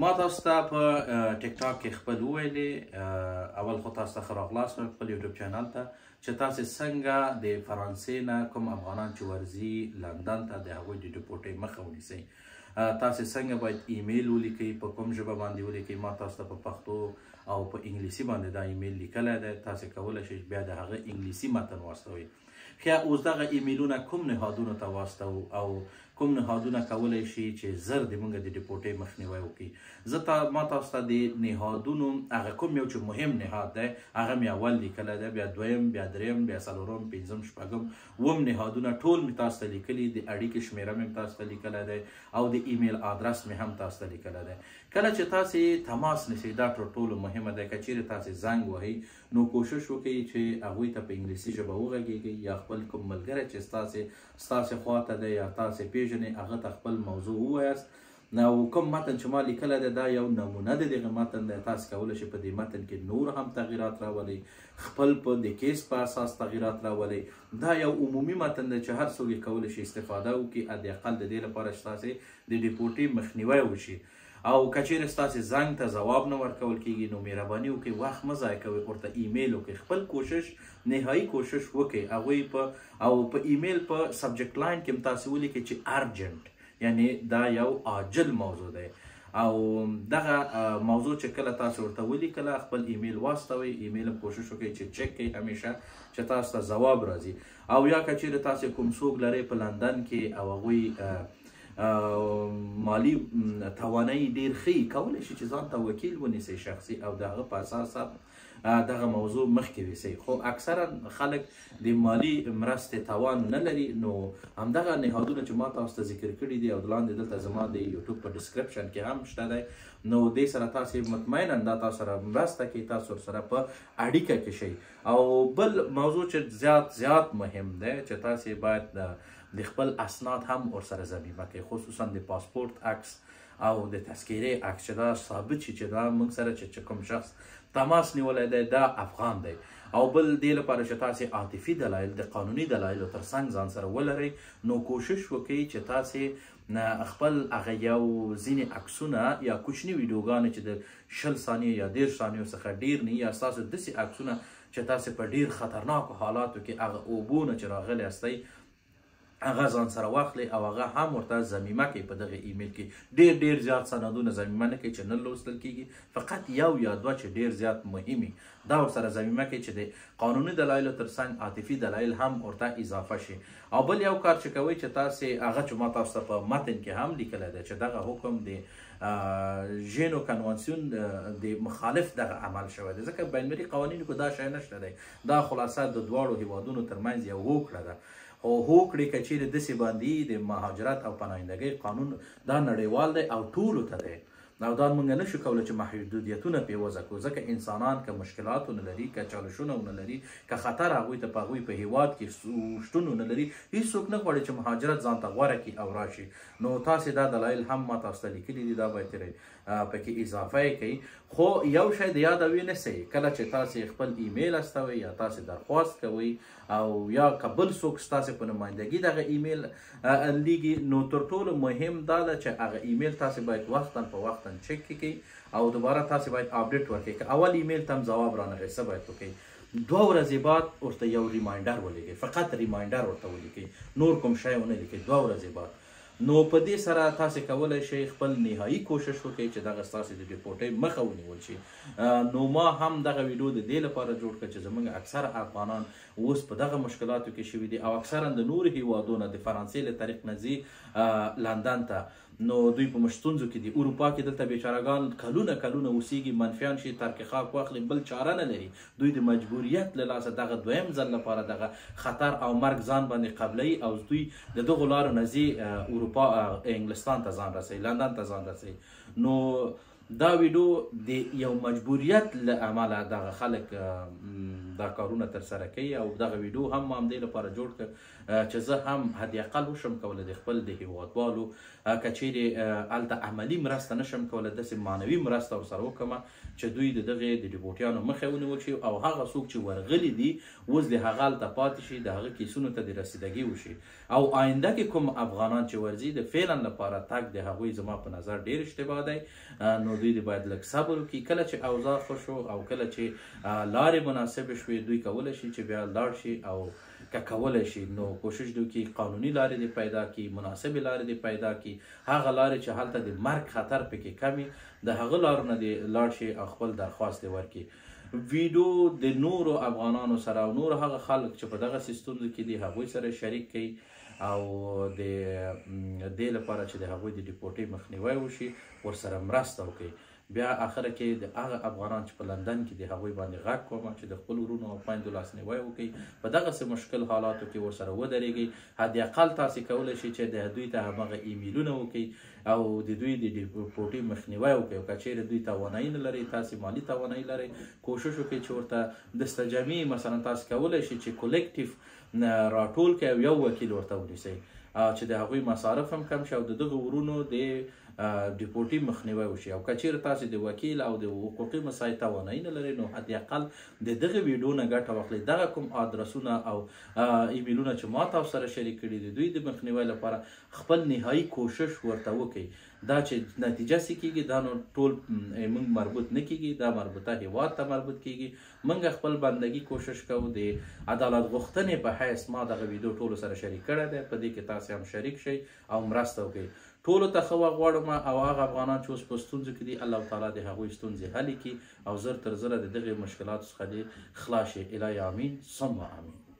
ما تاسو ته په ټیک ټاک کې خپل وویلې اول خو تاسو ته ښه راغلاست خپل یوټیوب چینل ته چې تاسې څنګه د فرانسې نه کوم افغانان چې ورځي لندن ته د هغوی د ډیپورټۍ مخه ونیسئ. تاسې څنګه باید ایمیل ولیکئ، په کوم ژبه باندې ولیکئ. ما تاسو ته په پښتو او په انګلیسي باندې دا ایمیل لیکلی دی. تاسې کولی شئ بیا د هغه انګلیسي متن واستوئ. ښه، اوس دغه ایمیلونه کوم نهادونو ته واستوو او کوم نهادونه کولی شي چې زر د موږ د ډیپورټۍ مخنیوی وکړي. ما تاسو ته د نهادونو هغه کوم یو چې مهم نهاد دی هغه مې اول لیکلی دی، بیا دویم، بیا دریم، بیا څلورم، پنځم، شپږم، اووم نهادونه ټول مې تاسو ته لیکلي دي. اړیکې شمېره مې تاسو ته لیکلی دی او د ایمیل ادرس مې هم تاسو ته لیکلی دی. کله چې تاسې تماس نیسئ دا تر ټولو مهمه دی. که چیرې تاسې زنګ وهئ نو کوشش وکړئ چې هغوی ته په انګلیسي ژبه وغږیږئ یا خپل کوم ملګری چې ستاسې خواته دی یا تاسې پیژنئ هغه ته خپل موضوع ووایاست. نو کوم متن چې ما لیکلی دی دا یو نمونه د دغه متن دی. تاسو کولی شئ په دې متن کې نور هم تغییرات راولئ، خپل په د کیس په اساس تغییرات راولئ. دا یو عمومي متن دی چې هر څوک یې کولی شي استفاده وکړي، حداقل د دې لپاره چې تاسې د ډیپورټۍ مخنیوی وشي. او که چیرې ستاسې زنګ ته ځواب نه ورکول کیږي نو مهرباني وکړئ وخت مه ضایع کوئ، ورته ایمیل وکړئ. خپل کوشش نهایي کوشش وکړئ هغوی په ایمیل په سبجیکټ لاین کې هم تاسې ولیکئ چې ارجنټ، یعنی دا یو عاجل موضوع دی. او دغه موضوع چې کله تاسو ورته ولیکله خپل ایمیل واستوئ. ایمیل هم کوشش وکړئ چې چک کړئ همیشه چې تاسو ته ځواب راځي. او یا که چیرې تاسې کوم څوک لرئ په لندن کې او هغوی مالی توانایي ډېر ښه کولی شي چې ځان ته وکیل ونیسئ شخصي او د هغه په اساس دغه موضوع مخکې ویسئ. خو اکثرا خلک د مالی مرستې توان نه لري. نو همدغه نهادونه چې ما تاسو ته ذکر کړي دي او لاندې دلته زما د یوټیوب په ډسکرپشن کې هم شته دی، نو دې سره تاسې مطمئنا دا تاسو سره مرسته کوي، تاسو سره په اړیکه کې شئ. او بل موضوع چې زیات مهم دی چې تاسې باید د خپل اسناد هم ورسره ضمیمه کوي، خصوصا د پاسپورت عکس او د تذکیرې عکس چې دا ثابت شي چې دا موږ سره چې کوم شخص تماس نیولی دی دا افغان دی. او بل دې لپاره چې تاسې عاطفي دلایل د قانوني دلایلو تر څنګ ځان سره ولرئ نو کوشش وکړئ چې تاسې خپل هغه یو ځینې عکسونه یا کوچني ویډیوګانې چې د 20 ثانیې یا 10 ثانیو څخه ډېر نه یا ستاسو داسې عکسونه چې تاسې په ډېر خطرناکو حالاتو کې هغه اوبو نه چې راغلی یاستئ هغه ځان سره واخلئ او هغه هم ورته ضمیمه کوئ. په دغه ایمیل کې ډېر زیات سندونه ضمیمه نه کوئ چې نه لوستل کېږي، فقط یو یا دوه چې ډېر زیات مهمي دا ورسره ضمیمه کوئ چې د قانوني دلایلو تر څنګ عاطفي دلایل هم ورته اضافه شي. او بل یو کار چې کوئ چې تاسې هغه چې ما تاسو ته په متن کې هم لیکلی دی چې دغه حکم د ژینو کنوانسیون د مخالف دغه عمل شوی دی، ځکه بینالمللي قوانینو کې دا شی نشته دی. دا خلاصه د دواړو هیوادونو ترمنځ یو هوکړه ده. او هوکړې که چیرې داسې باندې د مهاجرت او پناهندګۍ قانون دا نړیوال دی او ټولو ته دی. او دا موږ نشو کولی چې محدودیتونه پرې وضع کړو، ځکه انسانان که مشکلات ونه لري، که چالشونه ونه لري، که خطر هغوی ته په هغوی په هیواد کې شتون ونه لري، هېڅوک نه غواړي چې مهاجرت ځان ته غوره کړي او راشي. نو تاسې دا دلایل هم ما تاسو ته لیکلي دي، دا باید پکې اضافه یې کوئ. خو یو شی د یادوي نه سئ، کله چې تاسې خپل ایمیل استوئ یا تاسې درخواست کوئ او یا که بل څوک ستاسې په نمایندګي دغه ایمیل لیږي نو تر ټولو مهم دا ده چې هغه ایمیل تاسې باید وختاً په وختاً چک کړئ او دوباره تاسې باید اپډیټ ورکړئ. که اول ایمیل ته هم ځواب رانغی څه باید وکړئ؟ 2 ورځې بعد ورته یو ریمایندر ولیکئ، فقط ریمایندر ورته ولیکئ، نور کوم شی ونه لیکئ. 2 ورځې بعد نو په دې سره تاسې کولی شئ خپل نهایي کوشش وکړئ چې دغه ستاسې د ډیپورټۍ مخه ونیول شي. نو ما هم دغه ویډیو د دې لپاره جوړ کړ چې زموږ اکثره افغانان اوس په دغه مشکلاتو کې شوي دي او اکثرا د نورو هیوادونو د فرانسې له طریق نه ځي لندن ته. نو دوی په ستونزو کې دي. اروپا کې دلته بیچارهګان کلونه اوسیږي، منفیان شي ترک خاک واخلي، بل چاره نه لري. دوی د مجبوریت له لاسه دغه دویم ځل لپاره دغه خطر او مرګ ځان باندې قبلوي او دوی د دغو لارو نه ځي اروپا انګلستان ته ځان رسوي، لندن ته ځان رسوي. نو دا ویډیو د یو مجبوریت له امله دغه خلک دا کارونه ترسره کوي او دغه ویډیو هم ما همدې لپاره جوړ کړ چې زه هم حد اقل وشم کولی د خپل د هیوادوالو که چیرې هلته عملي مرسته نشم کولی داسې معنوي مرسته ورسره وکړم چې دوی د دغې د ډیپورټیانو مخه ونیول شي او هغه څوک چې ورغلي دي اوس د هغه هلته پاتې شي د هغه کیسونو ته د رسیدګي وشي او آینده کې کوم افغانان چې ورځي د فعلا لپاره تګ د هغوی زما په نظر ډېر اشتباه دی نو دوی د باید لږ صبر وکړي کله چې اوضاع ښه شو او کله چې لارې مناسبې شوې دوی کولی شي چې بیا لاړ شي او که کولی شي نو کوشش دې وکړي قانوني لارې دې پیدا کړي مناسبې لارې دې پیدا کړي هغه لارې چې هلته د مرګ خطر پکې کم وي د هغه لارو نه دې لاړ شي او خپل درخواست دې ورکړي ویډیو د نورو افغانانو سره او نور هغه خلک چې په دغسې ستونزو کې دي هغوی سره شریک کړي او د دې لپاره چې د هغوی د ډیپورټۍ مخنیوی وشي ورسره مرسته وکړي بیا آخره کې د هغه افغانان چې په لندن کې د هغوی باندې غږ کوم چې د خپل ورونو او خویندو لاسنیوی وکړي په دغسې مشکل حالاتو کې ورسره ودرېږئ حد اقل تاسې کولی شئ چې د دوی ته همغه ایمیلونه وکړئ او د دوی د ډیپورټۍ مخنیوی وکړئ او که چیرې دوی توانایي نه لرئ تاسې مالي توانایي لرئ کوشش وکړئ چې ورته دستجمعي مثلا تاسې کولی شئ چې کولیکټیف راټول کړئ او یو وکیل ورته ونیسئ چې د هغوی مصارف هم کم شي او د دغه ورونو د ډیپورټۍ مخنیوی وشي او که چیرې تاسې د وکیل او د حقوقي مسایل توانایي نه لرئ نو حد اقل د دغه ویډیو نه ګټه واخلئ دغه کوم ادرسونه او ایمیلونه چې ما تاسو سره شریک کړي د دوی د مخنیوي لپاره خپل نهایي کوشش ورته وکړئ دا چې نتیجه څه کیږي دا نو ټول موږ مربوط نه کیږي دا مربوطه هیواد ته مربوط کیږي موږ خپل بندګي کوشش کوو د عدالت غوښتنې په حیث ما دغه ویډیو ټولو سره شریک کړی دی په دې کې تاسې هم شریک شئ او مرسته وکړئ ټولو ته ښه وخت غواړم او هغه افغانان چې اوس په ستونزو کې دي الله تعالی د هغوی ستونزې حل کړي او زر تر زره د دغې مشکلاتو څخه دې خلاص شي الهی امین ثم امین